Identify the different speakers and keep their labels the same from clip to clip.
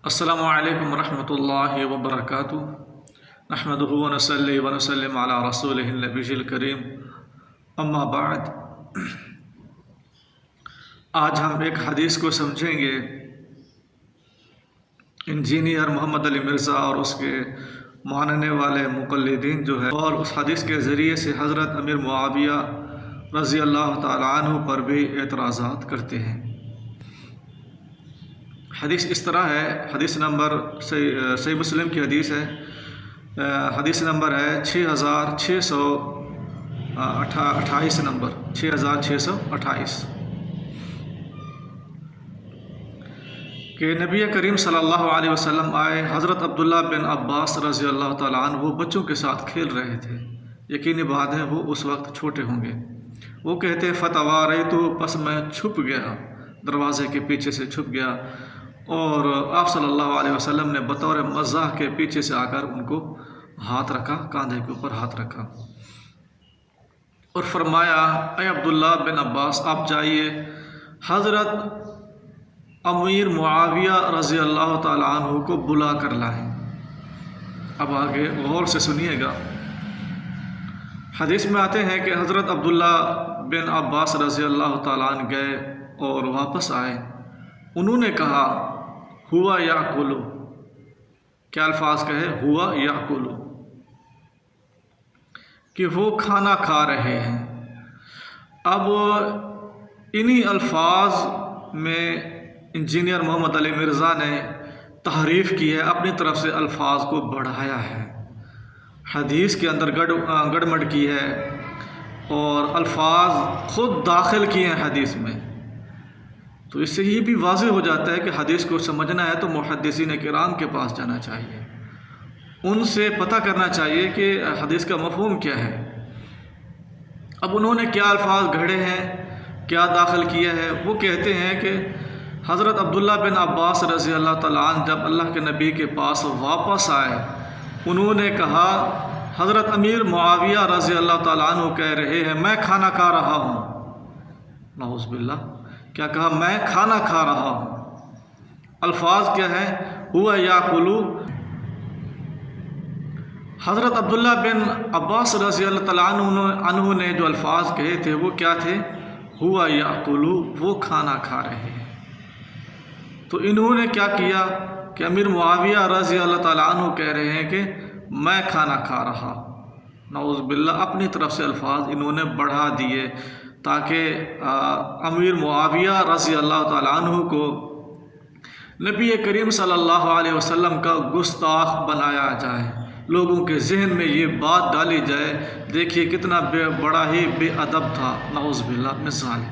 Speaker 1: السلام علیکم ورحمۃ اللہ وبرکاتہ نحمدہ ونصلی ونسلم علی رسولہ النبی الکریم اما بعد۔ آج ہم ایک حدیث کو سمجھیں گے۔ انجینئر محمد علی مرزا اور اس کے ماننے والے مقلدین جو ہے، اور اس حدیث کے ذریعے سے حضرت امیر معاویہ رضی اللہ تعالیٰ عنہ پر بھی اعتراضات کرتے ہیں۔ حدیث اس طرح ہے، حدیث نمبر صحیح مسلم کی حدیث ہے، حدیث نمبر ہے 6628 نمبر 6628 کہ نبی کریم صلی اللہ علیہ وسلم آئے۔ حضرت عبداللہ بن عباس رضی اللہ تعالیٰ عنہ وہ بچوں کے ساتھ کھیل رہے تھے، یقینی بات ہے وہ اس وقت چھوٹے ہوں گے۔ وہ کہتے فتواريت، پس میں چھپ گیا، دروازے کے پیچھے سے چھپ گیا، اور آپ صلی اللہ علیہ وسلم نے بطور مزاح کے پیچھے سے آ کر ان کو ہاتھ رکھا، کاندھے کے اوپر ہاتھ رکھا اور فرمایا اے عبداللہ بن عباس، آپ جائیے حضرت امیر معاویہ رضی اللہ تعالیٰ عنہ کو بلا کر لائیں۔ اب آگے غور سے سنیے گا۔ حدیث میں آتے ہیں کہ حضرت عبداللہ بن عباس رضی اللہ تعالیٰ عنہ گئے اور واپس آئے۔ انہوں نے کہا ہوا یاکلو، کیا الفاظ کہے؟ ہوا یاکلو، کہ وہ کھانا کھا رہے ہیں۔ اب انہی الفاظ میں انجینئر محمد علی مرزا نے تحریف کی ہے، اپنی طرف سے الفاظ کو بڑھایا ہے، حدیث کے اندر گڑمڑ کی ہے اور الفاظ خود داخل کیے ہیں حدیث میں۔ تو اس سے یہ بھی واضح ہو جاتا ہے کہ حدیث کو سمجھنا ہے تو محدثین کرام کے پاس جانا چاہیے، ان سے پتہ کرنا چاہیے کہ حدیث کا مفہوم کیا ہے۔ اب انہوں نے کیا الفاظ گھڑے ہیں، کیا داخل کیا ہے؟ وہ کہتے ہیں کہ حضرت عبداللہ بن عباس رضی اللہ تعالیٰ عنہ جب اللہ کے نبی کے پاس واپس آئے، انہوں نے کہا حضرت امیر معاویہ رضی اللہ تعالیٰ عنہ کہہ رہے ہیں میں کھانا کھا رہا ہوں۔ نعوذ باللہ، کیا کہا؟ میں کھانا کھا رہا ہوں۔ الفاظ کیا ہے؟ ہوا یاکلو۔ حضرت عبداللہ بن عباس رضی اللہ تعالیٰ عنہ نے جو الفاظ کہے تھے وہ کیا تھے؟ ہوا یاکلو، وہ کھانا کھا رہے ہیں۔ تو انہوں نے کیا کیا کہ امیر معاویہ رضی اللہ تعالیٰ عنہ کہہ رہے ہیں کہ میں کھانا کھا رہا ہوں۔ نعوذ باللہ، اپنی طرف سے الفاظ انہوں نے بڑھا دیے تاکہ امیر معاویہ رضی اللہ تعالیٰ عنہ کو نبی کریم صلی اللہ علیہ وسلم کا گستاخ بنایا جائے، لوگوں کے ذہن میں یہ بات ڈالی جائے دیکھیے کتنا بڑا ہی بے ادب تھا، نعوذ باللہ من ذالک۔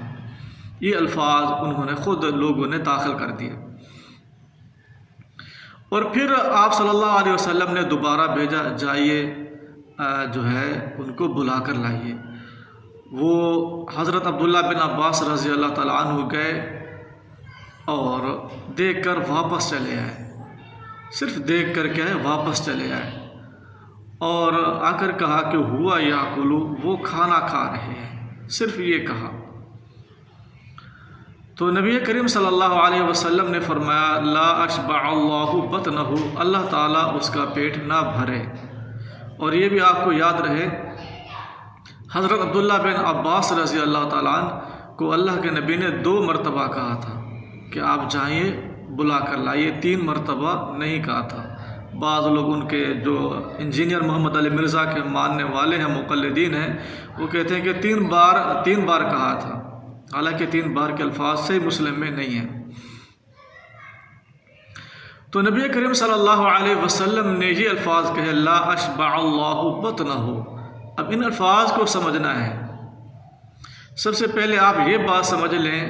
Speaker 1: یہ الفاظ انہوں نے خود لوگوں نے داخل کر دیے، اور پھر آپ صلی اللہ علیہ وسلم نے دوبارہ بھیجا جائیے جو ہے ان کو بلا کر لائیے۔ وہ حضرت عبداللہ بن عباس رضی اللہ تعالیٰ عنہ گئے اور دیکھ کر واپس چلے آئے، صرف دیکھ کر کیا ہے واپس چلے آئے، اور آ کر کہا کہ ہوا یاکلو، وہ کھانا کھا رہے ہیں، صرف یہ کہا۔ تو نبی کریم صلی اللہ علیہ وسلم نے فرمایا لا اشبع اللہ بطنہ، اللہ تعالیٰ اس کا پیٹ نہ بھرے۔ اور یہ بھی آپ کو یاد رہے حضرت عبداللہ بن عباس رضی اللہ تعالیٰ عنہ کو اللہ کے نبی نے 2 مرتبہ کہا تھا کہ آپ جائیے بلا کر لائیے، 3 مرتبہ نہیں کہا تھا۔ بعض لوگ ان کے جو انجینئر محمد علی مرزا کے ماننے والے ہیں، مقلدین ہیں، وہ کہتے ہیں کہ 3 بار کہا تھا، حالانکہ 3 بار کے الفاظ صحیح مسلم میں نہیں ہیں۔ تو نبی کریم صلی اللہ علیہ وسلم نے یہ الفاظ کہے لا اشبع اللہ بطنہ۔ اب ان الفاظ کو سمجھنا ہے۔ سب سے پہلے آپ یہ بات سمجھ لیں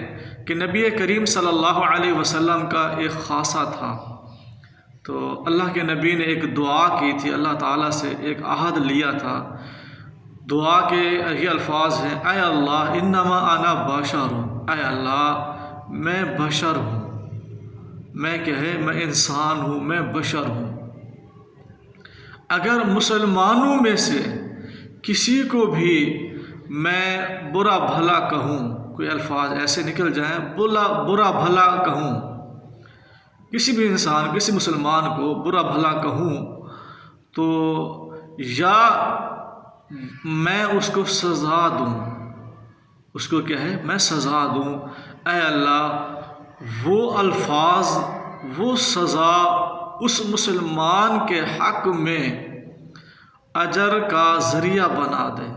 Speaker 1: کہ نبی کریم صلی اللہ علیہ وسلم کا ایک خاصہ تھا۔ تو اللہ کے نبی نے ایک دعا کی تھی، اللہ تعالیٰ سے ایک عہد لیا تھا۔ دعا کے یہ الفاظ ہیں اے اللہ انما انا بشر، اے اللہ میں بشر ہوں، میں کیا ہے؟ میں انسان ہوں، میں بشر ہوں۔ اگر مسلمانوں میں سے کسی کو بھی میں برا بھلا کہوں، کوئی الفاظ ایسے نکل جائیں برا بھلا کہوں کسی بھی انسان کسی مسلمان کو برا بھلا کہوں تو یا میں اس کو سزا دوں، اس کو کیا ہے، میں سزا دوں، اے اللہ وہ الفاظ وہ سزا اس مسلمان کے حق میں اجر کا ذریعہ بنا دے،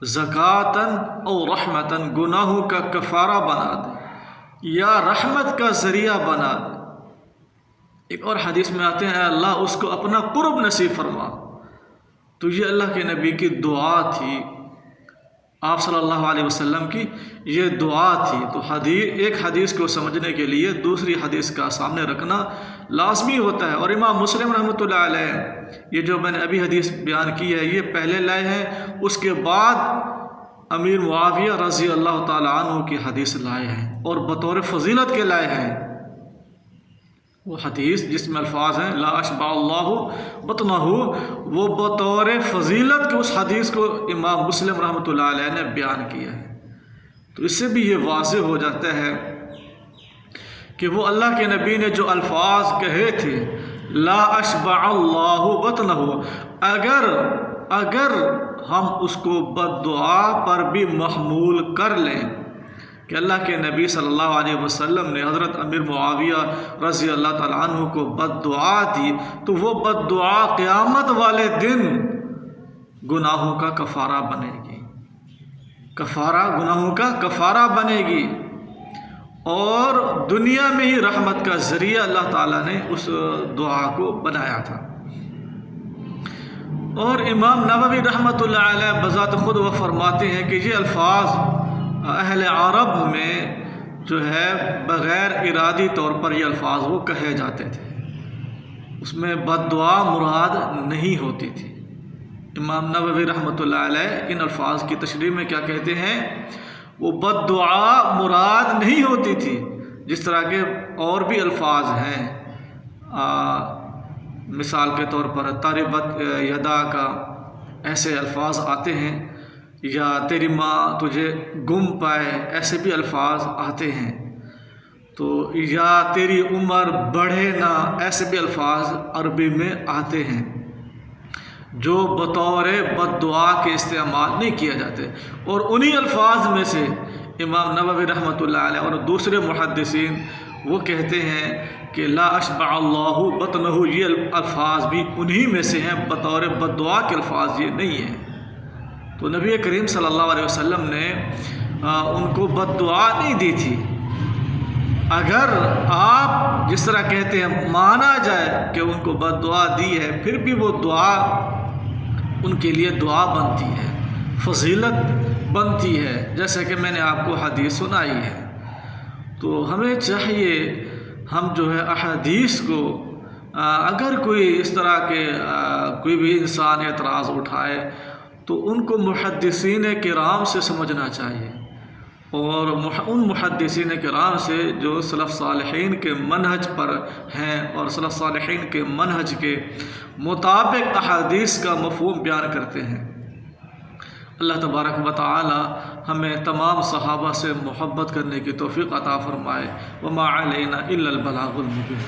Speaker 1: زکاتاً اور رحمتاً، گناہوں کا کفارہ بنا دے یا رحمت کا ذریعہ بنا دے۔ ایک اور حدیث میں آتے ہیں، اے اللہ اس کو اپنا قرب نصیب فرما۔ تو یہ اللہ کے نبی کی دعا تھی، آپ صلی اللہ علیہ وسلم کی یہ دعا تھی۔ تو ایک حدیث کو سمجھنے کے لیے دوسری حدیث کا سامنے رکھنا لازمی ہوتا ہے۔ اور امام مسلم رحمۃ اللہ علیہ یہ جو میں نے ابھی حدیث بیان کی ہے یہ پہلے لائے ہیں، اس کے بعد امیر معاویہ رضی اللہ تعالیٰ عنہ کی حدیث لائے ہیں اور بطور فضیلت کے لائے ہیں۔ وہ حدیث جس میں الفاظ ہیں لا اشبع اللہ بطنہ، وہ بطور فضیلت کے اس حدیث کو امام مسلم رحمۃ اللہ علیہ نے بیان کیا ہے۔ تو اس سے بھی یہ واضح ہو جاتا ہے کہ وہ اللہ کے نبی نے جو الفاظ کہے تھے لا اشبع اللہ بطنہ، اگر ہم اس کو بد دعا پر بھی محمول کر لیں کہ اللہ کے نبی صلی اللہ علیہ وسلم نے حضرت امیر معاویہ رضی اللہ تعالیٰ عنہ کو بد دعا دی تو وہ بد دعا قیامت والے دن گناہوں کا کفارہ بنے گی، گناہوں کا کفارہ بنے گی، اور دنیا میں ہی رحمت کا ذریعہ اللہ تعالیٰ نے اس دعا کو بنایا تھا۔ اور امام نووی رحمۃ اللہ علیہ بذات خود وہ فرماتے ہیں کہ یہ الفاظ اہل عرب میں جو ہے بغیر ارادی طور پر یہ الفاظ وہ کہے جاتے تھے، اس میں بد دعا مراد نہیں ہوتی تھی۔ امام نووی رحمۃ اللہ علیہ ان الفاظ کی تشریح میں کیا کہتے ہیں، وہ بد دعا مراد نہیں ہوتی تھی، جس طرح کے اور بھی الفاظ ہیں، مثال کے طور پر تربت یدا کا ایسے الفاظ آتے ہیں، یا تیری ماں تجھے گم پائے ایسے بھی الفاظ آتے ہیں، تو یا تیری عمر بڑھے نہ ایسے بھی الفاظ عربی میں آتے ہیں جو بطور بد دعا کے استعمال نہیں کیے جاتے۔ اور انہی الفاظ میں سے امام نووی رحمۃ اللہ علیہ اور دوسرے محدثین وہ کہتے ہیں کہ لا اشبع اللہ بطنہ، یہ الفاظ بھی انہی میں سے ہیں، بطور بد دعا کے الفاظ یہ نہیں ہیں۔ تو نبی کریم صلی اللہ علیہ وسلم نے ان کو بد دعا نہیں دی تھی۔ اگر آپ جس طرح کہتے ہیں مانا جائے کہ ان کو بد دعا دی ہے، پھر بھی وہ دعا ان کے لیے دعا بنتی ہے، فضیلت بنتی ہے، جیسا کہ میں نے آپ کو حدیث سنائی ہے۔ تو ہمیں چاہیے ہم جو ہے احادیث کو اگر کوئی اس طرح کے کوئی بھی انسان اعتراض اٹھائے تو ان کو محدثین کرام سے سمجھنا چاہیے، اور ان محدثین کرام سے جو سلف صالحین کے منہج پر ہیں اور سلف صالحین کے منہج کے مطابق احادیث کا مفہوم بیان کرتے ہیں۔ اللہ تبارک و تعالی ہمیں تمام صحابہ سے محبت کرنے کی توفیق عطا فرمائے۔ وما علینا الا البلاغ المبین۔